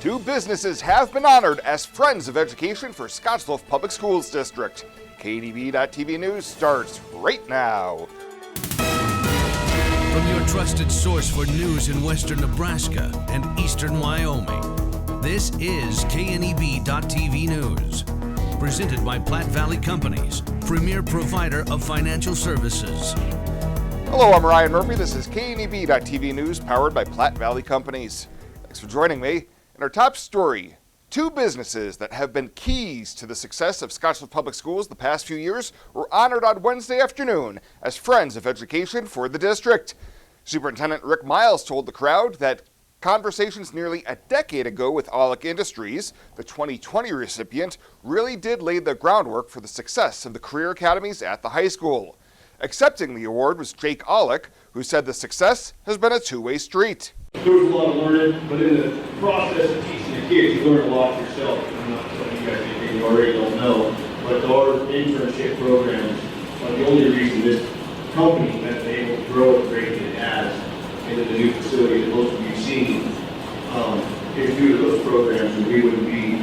Two businesses have been honored as Friends of Education for Scottsbluff Public Schools District. KDB.TV News starts right now. From your trusted source for news in western Nebraska and eastern Wyoming, this is KNEB.TV News. Presented by Platte Valley Companies, premier provider of financial services. Hello, I'm Ryan Murphy. This is KNEB.TV News powered by Platte Valley Companies. Thanks for joining me. In our top story, two businesses that have been keys to the success of Scottsbluff Public Schools the past few years were honored on Wednesday afternoon as Friends of Education for the district. Superintendent Rick Miles told the crowd that conversations nearly a decade ago with Aulick Industries, the 2020 recipient, really did lay the groundwork for the success of the career academies at the high school. Accepting the award was Jake Aulick, who said the success has been a two-way street. There was a lot of learning, but in the process of teaching the kids, you learn a lot yourself. I'm not telling you guys anything you already don't know, but our internship programs are the only reason this company has been able to grow at the rate that it has into the new facility that most of you've seen is due to those programs, and we wouldn't be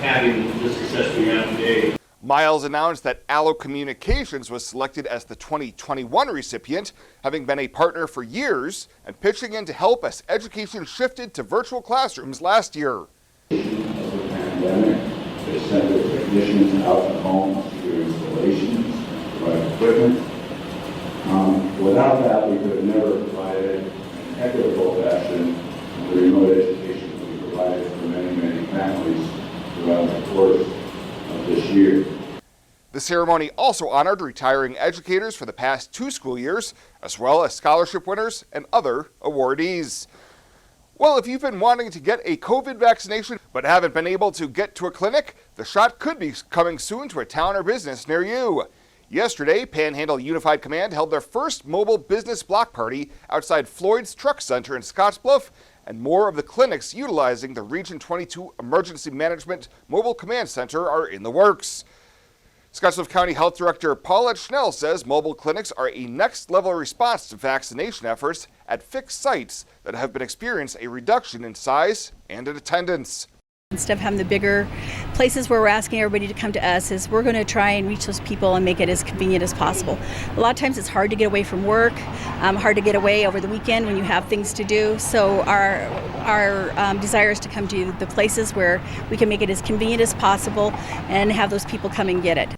having the success we have today. Miles announced that Allo Communications was selected as the 2021 recipient, having been a partner for years and pitching in to help as education shifted to virtual classrooms last year. Of the pandemic, they sent their technicians out to homes to do installations, provide equipment. Without that, we could have never provided an equitable fashion the remote education we provided for many, many families throughout the course of this year. The ceremony also honored retiring educators for the past 2 school years, as well as scholarship winners and other awardees. Well, if you've been wanting to get a COVID vaccination but haven't been able to get to a clinic, the shot could be coming soon to a town or business near you. Yesterday, Panhandle Unified Command held their first mobile business block party outside Floyd's Truck Center in Scottsbluff, and more of the clinics utilizing the Region 22 Emergency Management Mobile Command Center are in the works. Scottsbluff County Health Director Paulette Schnell says mobile clinics are a next-level response to vaccination efforts at fixed sites that have been experiencing a reduction in size and in attendance. Instead of having the bigger places where we're asking everybody to come to us, is we're going to try and reach those people and make it as convenient as possible. A lot of times it's hard to get away from work, hard to get away over the weekend when you have things to do. So our desire is to come to the places where we can make it as convenient as possible and have those people come and get it.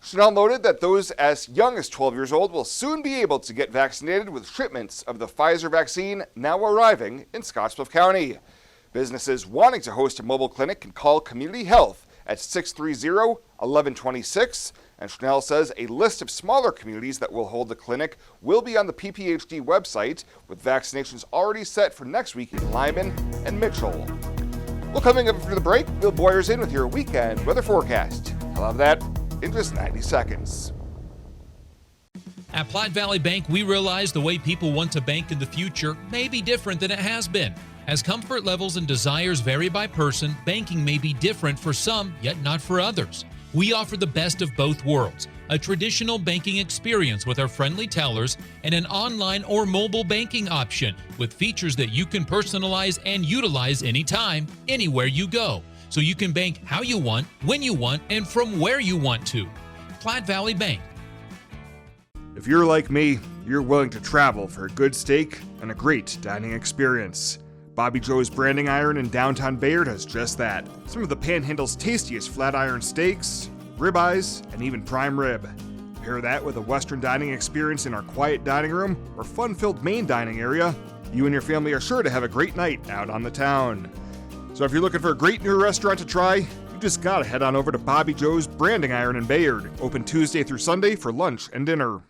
Chanel noted that those as young as 12 years old will soon be able to get vaccinated with shipments of the Pfizer vaccine now arriving in Scottsbluff County. Businesses wanting to host a mobile clinic can call Community Health at 630-1126, and Chanel says a list of smaller communities that will hold the clinic will be on the PPHD website, with vaccinations already set for next week in Lyman and Mitchell. Well, coming up after the break, Bill Boyer's in with your weekend weather forecast. I'll have that in just 90 seconds. At Platte Valley Bank, we realize the way people want to bank in the future may be different than it has been. As comfort levels and desires vary by person, banking may be different for some, yet not for others. We offer the best of both worlds, a traditional banking experience with our friendly tellers and an online or mobile banking option with features that you can personalize and utilize anytime, anywhere you go. So you can bank how you want, when you want, and from where you want to. Platte Valley Bank. If you're like me, you're willing to travel for a good steak and a great dining experience. Bobby Joe's Branding Iron in downtown Bayard has just that. Some of the Panhandle's tastiest flat iron steaks, ribeyes, and even prime rib. Pair that with a Western dining experience in our quiet dining room or fun-filled main dining area, you and your family are sure to have a great night out on the town. So if you're looking for a great new restaurant to try, you just gotta head on over to Bobby Joe's Branding Iron in Bayard, open Tuesday through Sunday for lunch and dinner.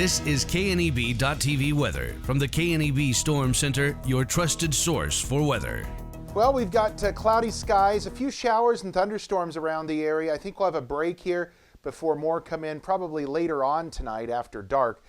This is KNEB.TV weather from the KNEB Storm Center, your trusted source for weather. Well, we've got cloudy skies, a few showers and thunderstorms around the area. I think we'll have a break here before more come in, probably later on tonight after dark.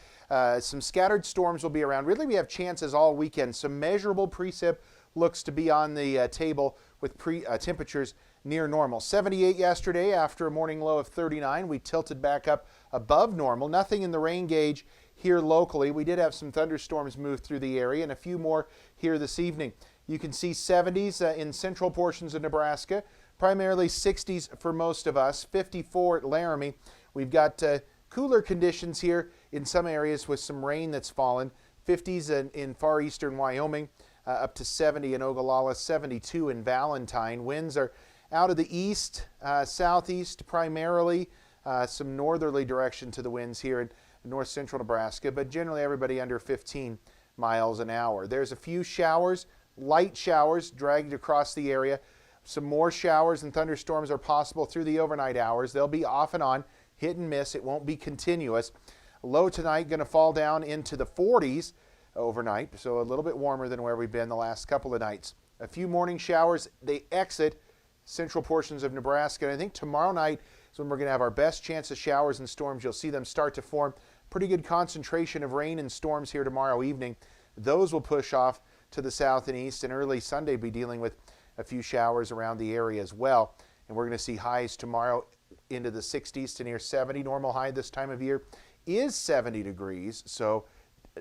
Some scattered storms will be around. Really, we have chances all weekend. Some measurable precip looks to be on the table with temperatures near normal. 78 yesterday after a morning low of 39. We tilted back up above normal. Nothing in the rain gauge here locally. We did have some thunderstorms move through the area and a few more here this evening. You can see 70s in central portions of Nebraska, primarily 60s for most of us, 54 at Laramie. We've got cooler conditions here in some areas with some rain that's fallen, 50s in far eastern Wyoming, up to 70 in Ogallala, 72 in Valentine. Winds are out of the east, southeast primarily, some northerly direction to the winds here in north central Nebraska, but generally everybody under 15 miles an hour. There's a few showers, light showers dragged across the area. Some more showers and thunderstorms are possible through the overnight hours. They'll be off and on, hit and miss. It won't be continuous. Low tonight going to fall down into the 40s overnight, so a little bit warmer than where we've been the last couple of nights. A few morning showers. They exit central portions of Nebraska. And I think tomorrow night is when we're going to have our best chance of showers and storms. You'll see them start to form. Pretty good concentration of rain and storms here tomorrow evening. Those will push off to the south and east, and early Sunday be dealing with a few showers around the area as well. And we're going to see highs tomorrow into the 60s to near 70. Normal high this time of year is 70 degrees, so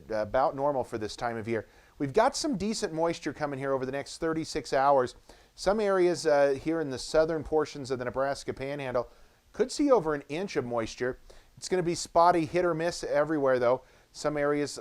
about normal for this time of year. We've got some decent moisture coming here over the next 36 hours. Some areas here in the southern portions of the Nebraska Panhandle could see over an inch of moisture. It's going to be spotty, hit or miss everywhere, though. Some areas,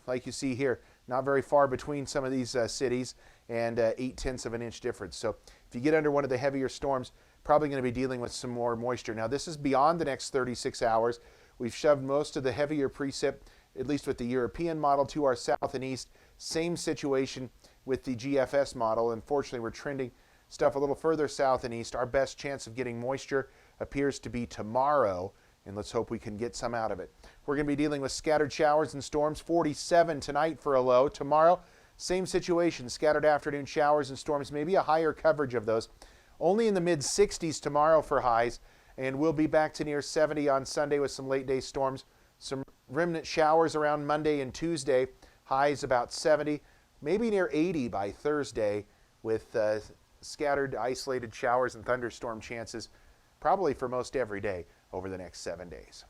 like you see here, not very far between some of these cities, and 0.8 of an inch difference. So if you get under one of the heavier storms, probably going to be dealing with some more moisture. Now, this is beyond the next 36 hours. We've shoved most of the heavier precip, at least with the European model, to our south and east. Same situation with the GFS model. Unfortunately, we're trending stuff a little further south and east. Our best chance of getting moisture appears to be tomorrow, and let's hope we can get some out of it. We're going to be dealing with scattered showers and storms. 47 tonight for a low. Tomorrow, same situation. Scattered afternoon showers and storms, maybe a higher coverage of those. Only in the mid-60s tomorrow for highs, and we'll be back to near 70 on Sunday with some late-day storms. Some remnant showers around Monday and Tuesday. Highs about 70, maybe near 80 by Thursday, with scattered isolated showers and thunderstorm chances probably for most every day over the next 7 days.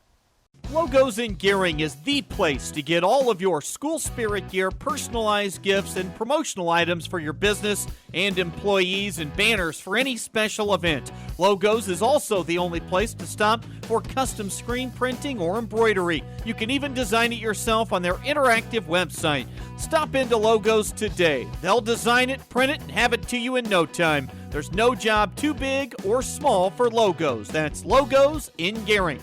Logos in Gearing is the place to get all of your school spirit gear, personalized gifts, and promotional items for your business and employees, and banners for any special event. Logos is also the only place to stop for custom screen printing or embroidery. You can even design it yourself on their interactive website. Stop into Logos today. They'll design it, print it, and have it to you in no time. There's no job too big or small for Logos. That's Logos in Gearing.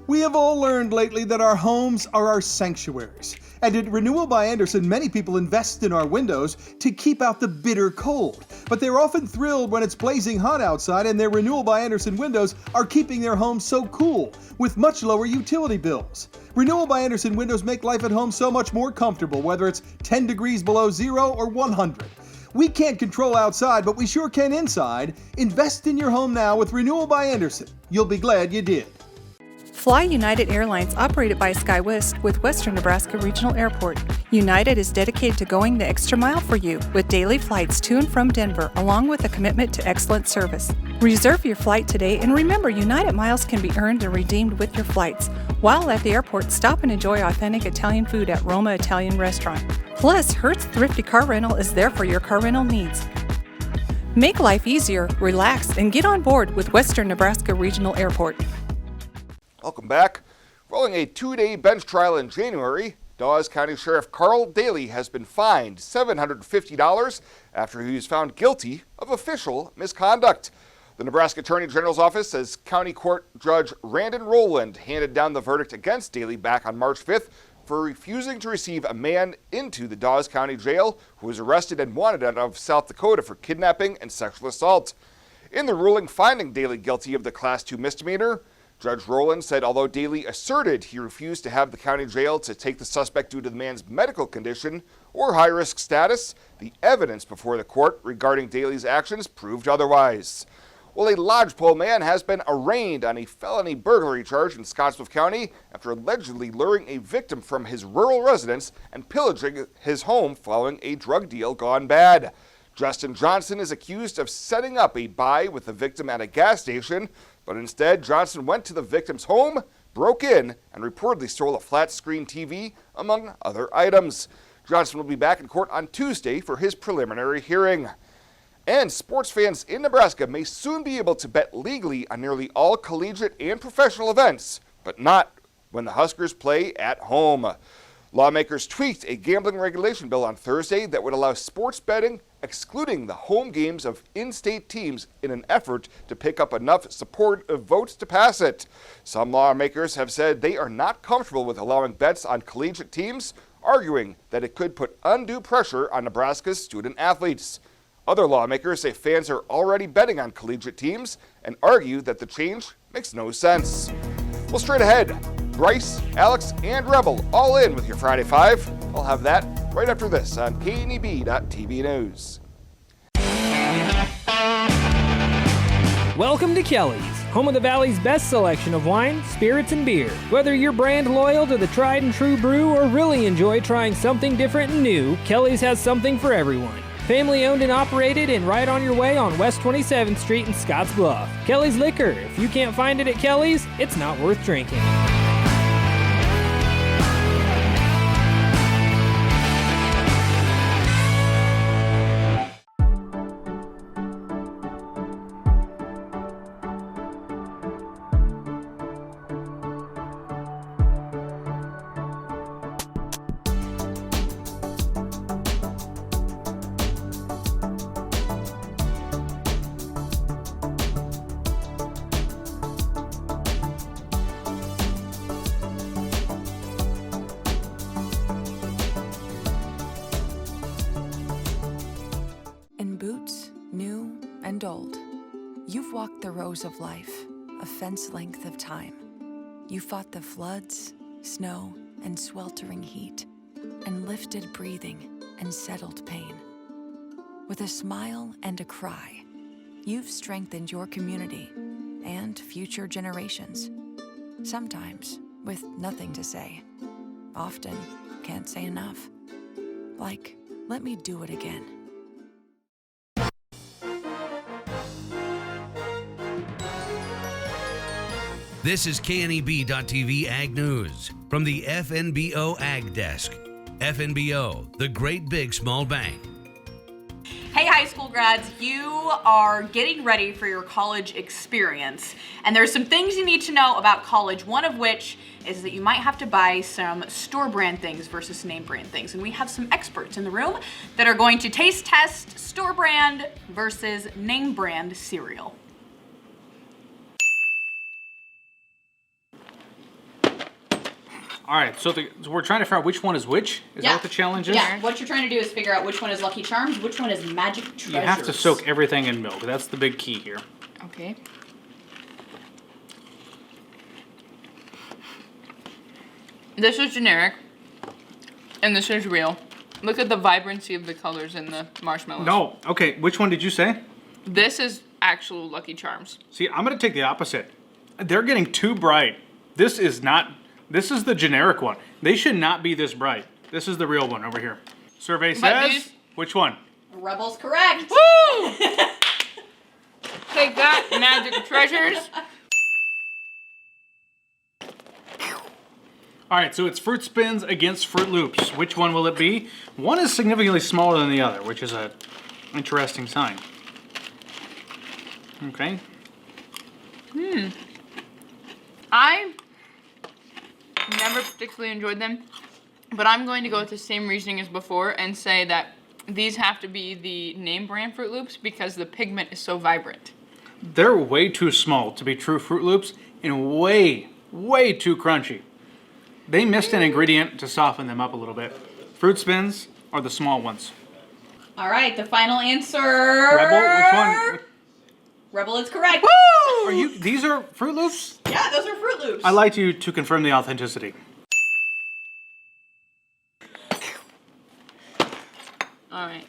We have all learned lately that our homes are our sanctuaries. And at Renewal by Andersen, many people invest in our windows to keep out the bitter cold. But they're often thrilled when it's blazing hot outside, and their Renewal by Andersen windows are keeping their homes so cool, with much lower utility bills. Renewal by Andersen windows make life at home so much more comfortable, whether it's 10 degrees below zero or 100. We can't control outside, but we sure can inside. Invest in your home now with Renewal by Andersen. You'll be glad you did. Fly United Airlines, operated by SkyWest with Western Nebraska Regional Airport. United is dedicated to going the extra mile for you with daily flights to and from Denver, along with a commitment to excellent service. Reserve your flight today, and remember, United miles can be earned and redeemed with your flights. While at the airport, stop and enjoy authentic Italian food at Roma Italian Restaurant. Plus, Hertz Thrifty Car Rental is there for your car rental needs. Make life easier, relax, and get on board with Western Nebraska Regional Airport. Welcome back. Following a 2-day bench trial in January, Dawes County Sheriff Carl Daly has been fined $750 after he was found guilty of official misconduct. The Nebraska Attorney General's office says County Court Judge Randon Rowland handed down the verdict against Daly back on March 5th for refusing to receive a man into the Dawes County Jail who was arrested and wanted out of South Dakota for kidnapping and sexual assault. In the ruling finding Daly guilty of the Class 2 misdemeanor, Judge Rowland said although Daly asserted he refused to have the county jail to take the suspect due to the man's medical condition or high-risk status, the evidence before the court regarding Daly's actions proved otherwise. Well, a lodgepole man has been arraigned on a felony burglary charge in Scottsbluff County after allegedly luring a victim from his rural residence and pillaging his home following a drug deal gone bad. Justin Johnson is accused of setting up a buy with the victim at a gas station, but instead Johnson went to the victim's home, broke in, and reportedly stole a flat-screen TV, among other items. Johnson will be back in court on Tuesday for his preliminary hearing. And sports fans in Nebraska may soon be able to bet legally on nearly all collegiate and professional events, but not when the Huskers play at home. Lawmakers tweaked a gambling regulation bill on Thursday that would allow sports betting excluding the home games of in-state teams in an effort to pick up enough supportive votes to pass it. Some lawmakers have said they are not comfortable with allowing bets on collegiate teams, arguing that it could put undue pressure on Nebraska's student athletes. Other lawmakers say fans are already betting on collegiate teams and argue that the change makes no sense. Well, straight ahead, Bryce, Alex, and Rebel all in with your Friday Five. I'll have that right after this on KNEB.TV News. Welcome to Kelly's, home of the Valley's best selection of wine, spirits, and beer. Whether you're brand loyal to the tried and true brew or really enjoy trying something different and new, Kelly's has something for everyone. Family owned and operated and right on your way on West 27th Street in Scottsbluff. Kelly's Liquor. If you can't find it at Kelly's, it's not worth drinking. Old. You've walked the rows of life, a fence length of time. You fought the floods, snow, and sweltering heat, and lifted breathing and settled pain. With a smile and a cry, you've strengthened your community and future generations. Sometimes with nothing to say. Often can't say enough. Like, let me do it again. This is KNEB.TV Ag News from the FNBO Ag Desk. FNBO, the great big small bank. Hey high school grads, you are getting ready for your college experience, and there's some things you need to know about college, one of which is that you might have to buy some store brand things versus name brand things, and we have some experts in the room that are going to taste test store brand versus name brand cereal. All right, so we're trying to figure out which one is which? Is that what the challenge is? Yeah, what you're trying to do is figure out which one is Lucky Charms, which one is Magic Treasures. You have to soak everything in milk. That's the big key here. Okay. This is generic, and this is real. Look at the vibrancy of the colors in the marshmallows. No, okay, which one did you say? This is actual Lucky Charms. See, I'm going to take the opposite. They're getting too bright. This is the generic one. They should not be this bright. This is the real one over here. Survey says, which one? Rebel's correct. Woo! Take that, Magic Treasures. All right, so it's Fruit Spins against Fruit Loops. Which one will it be? One is significantly smaller than the other, which is an interesting sign. Okay. I never particularly enjoyed them, but I'm going to go with the same reasoning as before and say that these have to be the name brand Fruit Loops because the pigment is so vibrant. They're way too small to be true Fruit Loops and way, way too crunchy. They missed an ingredient to soften them up a little bit. Fruit Spins are the small ones. All right, the final answer. Rebel, which one? Rebel is correct. Woo! These are Fruit Loops? Yeah, those are Fruit Loops. I'd like you to confirm the authenticity. All right.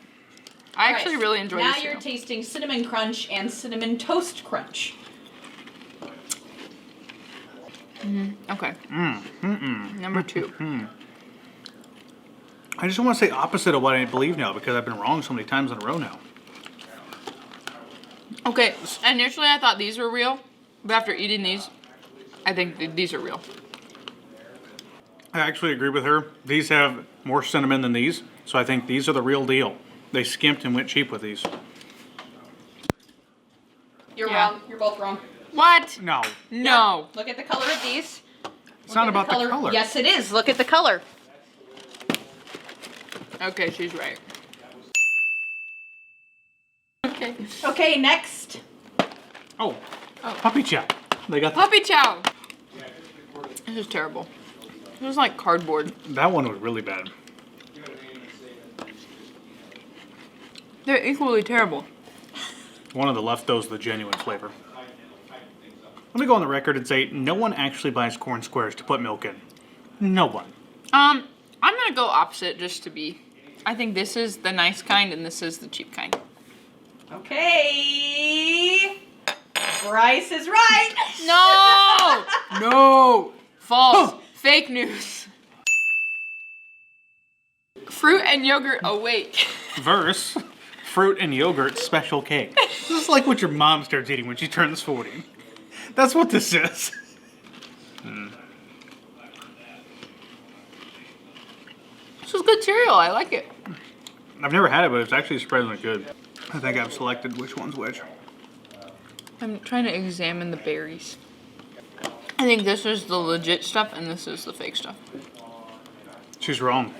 I actually really enjoy this. Now you're tasting Cinnamon Crunch and Cinnamon Toast Crunch. Okay. Number 2. I just want to say opposite of what I believe now because I've been wrong so many times in a row now. Okay, initially I thought these were real, but after eating these, I think these are real. I actually agree with her. These have more cinnamon than these, so I think these are the real deal. They skimped and went cheap with these. You're wrong. You're both wrong. What? No. No. Look at the color of these. It's not about the color. Yes, it is. Look at the color. Okay, she's right. Okay. Okay, next. Oh, Puppy Chow. They got Puppy Chow. This is terrible. This is like cardboard. That one was really bad. They're equally terrible. One of the left those the genuine flavor. Let me go on the record and say no one actually buys corn squares to put milk in. No one. I'm gonna go opposite just to be. I think this is the nice kind and this is the cheap kind. Okay. Bryce is right. No! No! False. Fake news. Fruit and yogurt awake. Verse, fruit and yogurt special cake. This is like what your mom starts eating when she turns 40. That's what this is. This is good cereal. I like it. I've never had it, but it's actually surprisingly good. I think I've selected which one's which. I'm trying to examine the berries. I think this is the legit stuff and this is the fake stuff. She's wrong.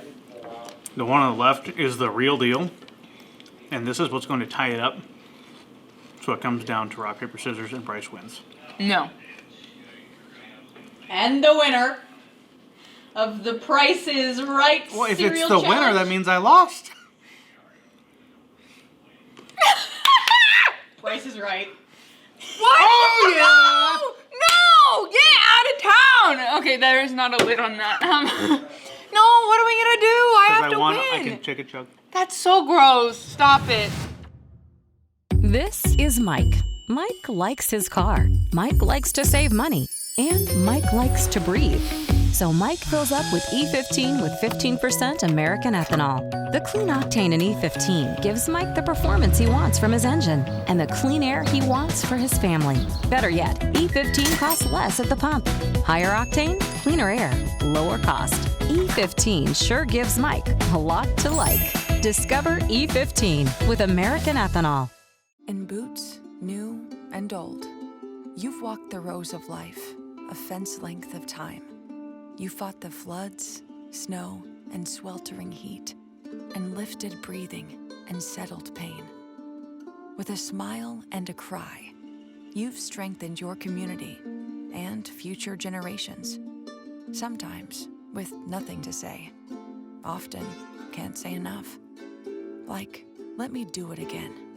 The one on the left is the real deal, and this is what's going to tie it up. So it comes down to rock, paper, scissors, and Bryce wins. No. And the winner of the Price is Right Well, if cereal it's the winner, challenge. that means I lost. Bryce is right. What? Oh, yeah! No! Get out of town! Okay, there is not a lid on that. No, what are we gonna do? I have to won, win. I can check a chug. That's so gross. Stop it. This is Mike. Mike likes his car. Mike likes to save money. And Mike likes to breathe. So Mike fills up with E15 with 15% American ethanol. The clean octane in E15 gives Mike the performance he wants from his engine and the clean air he wants for his family. Better yet, E15 costs less at the pump. Higher octane, cleaner air, lower cost. E15 sure gives Mike a lot to like. Discover E15 with American ethanol. In boots, new and old, you've walked the rows of life, a fence length of time. You fought the floods, snow, and sweltering heat, and lifted breathing and settled pain. With a smile and a cry, you've strengthened your community and future generations. Sometimes with nothing to say. Often can't say enough. Like, let me do it again.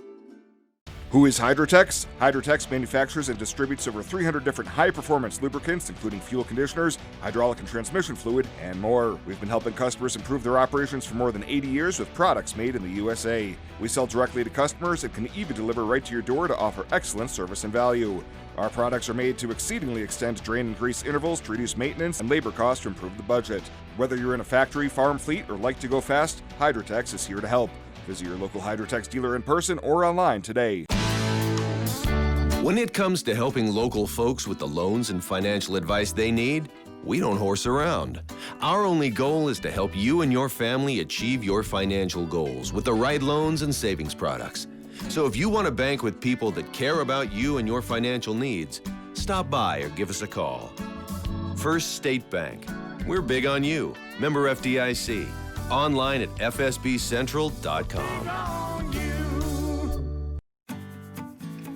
Who is Hydrotex? Hydrotex manufactures and distributes over 300 different high-performance lubricants, including fuel conditioners, hydraulic and transmission fluid, and more. We've been helping customers improve their operations for more than 80 years with products made in the USA. We sell directly to customers and can even deliver right to your door to offer excellent service and value. Our products are made to exceedingly extend drain and grease intervals to reduce maintenance and labor costs to improve the budget. Whether you're in a factory, farm fleet, or like to go fast, Hydrotex is here to help. Visit your local Hydrotex dealer in person or online today. When it comes to helping local folks with the loans and financial advice they need, we don't horse around. Our only goal is to help you and your family achieve your financial goals with the right loans and savings products. So if you want to bank with people that care about you and your financial needs, stop by or give us a call. First State Bank. We're big on you. Member FDIC. Online at fsbcentral.com.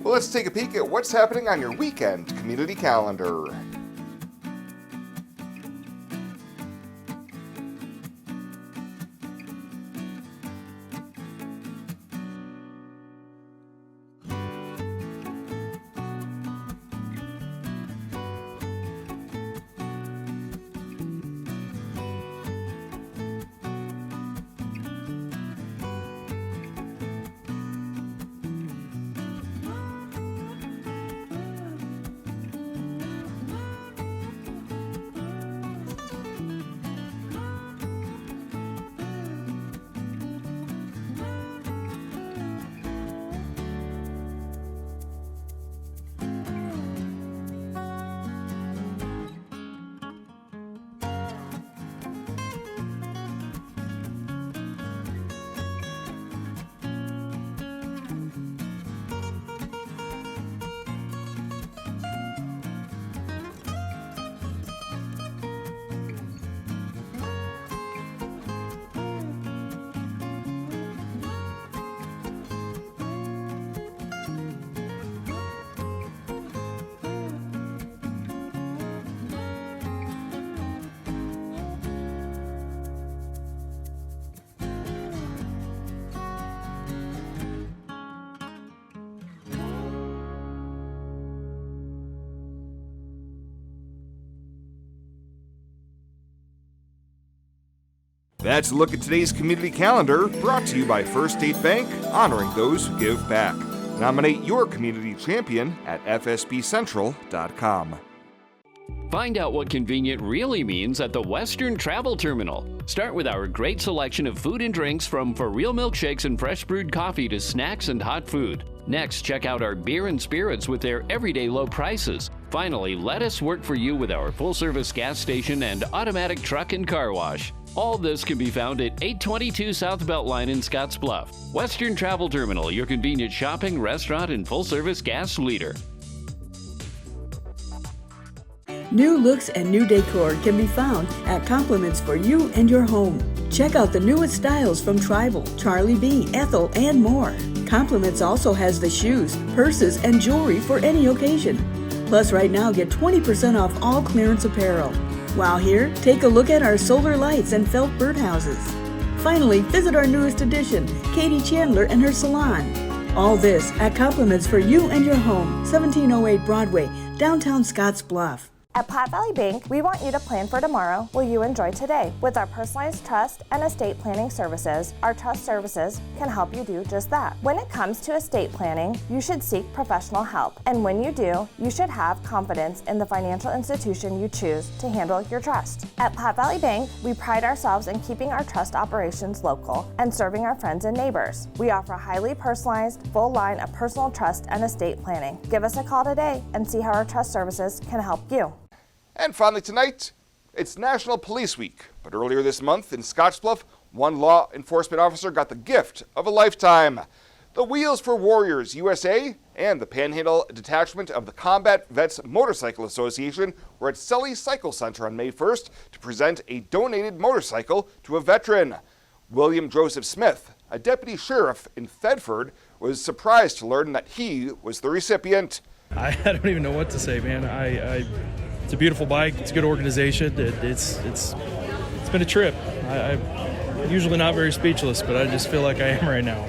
Well, let's take a peek at what's happening on your weekend community calendar. That's a look at today's community calendar, brought to you by First State Bank, honoring those who give back. Nominate your community champion at fsbcentral.com. Find out what convenient really means at the Western Travel Terminal. Start with our great selection of food and drinks, from for real milkshakes and fresh brewed coffee to snacks and hot food. Next, check out our beer and spirits with their everyday low prices. Finally, let us work for you with our full-service gas station and automatic truck and car wash. All this can be found at 822 South Beltline in Scottsbluff. Western Travel Terminal, your convenient shopping, restaurant, and full-service gas leader. New looks and new decor can be found at Compliments for You and Your Home. Check out the newest styles from Tribal, Charlie B, Ethel, and more. Compliments also has the shoes, purses, and jewelry for any occasion. Plus, right now, get 20% off all clearance apparel. While here, take a look at our solar lights and felt birdhouses. Finally, visit our newest addition, Katie Chandler and her salon. All this at Compliments for You and Your Home, 1708 Broadway, downtown Scottsbluff. At Platte Valley Bank, we want you to plan for tomorrow while you enjoy today. With our personalized trust and estate planning services, our trust services can help you do just that. When it comes to estate planning, you should seek professional help. And when you do, you should have confidence in the financial institution you choose to handle your trust. At Platte Valley Bank, we pride ourselves in keeping our trust operations local and serving our friends and neighbors. We offer a highly personalized, full line of personal trust and estate planning. Give us a call today and see how our trust services can help you. And finally tonight, it's National Police Week. But earlier this month in Scottsbluff, one law enforcement officer got the gift of a lifetime. The Wheels for Warriors USA and the Panhandle detachment of the Combat Vets Motorcycle Association were at Sully Cycle Center on May 1st to present a donated motorcycle to a veteran. William Joseph Smith, a deputy sheriff in Thedford, was surprised to learn that he was the recipient. I don't even know what to say, man. It's a beautiful bike. It's a good organization. It's been a trip. I'm usually not very speechless, but I just feel like I am right now.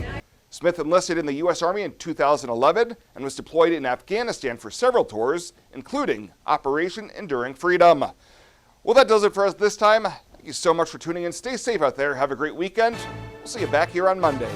Smith enlisted in the U.S. Army in 2011 and was deployed in Afghanistan for several tours, including Operation Enduring Freedom. Well, that does it for us this time. Thank you so much for tuning in. Stay safe out there. Have a great weekend. We'll see you back here on Monday.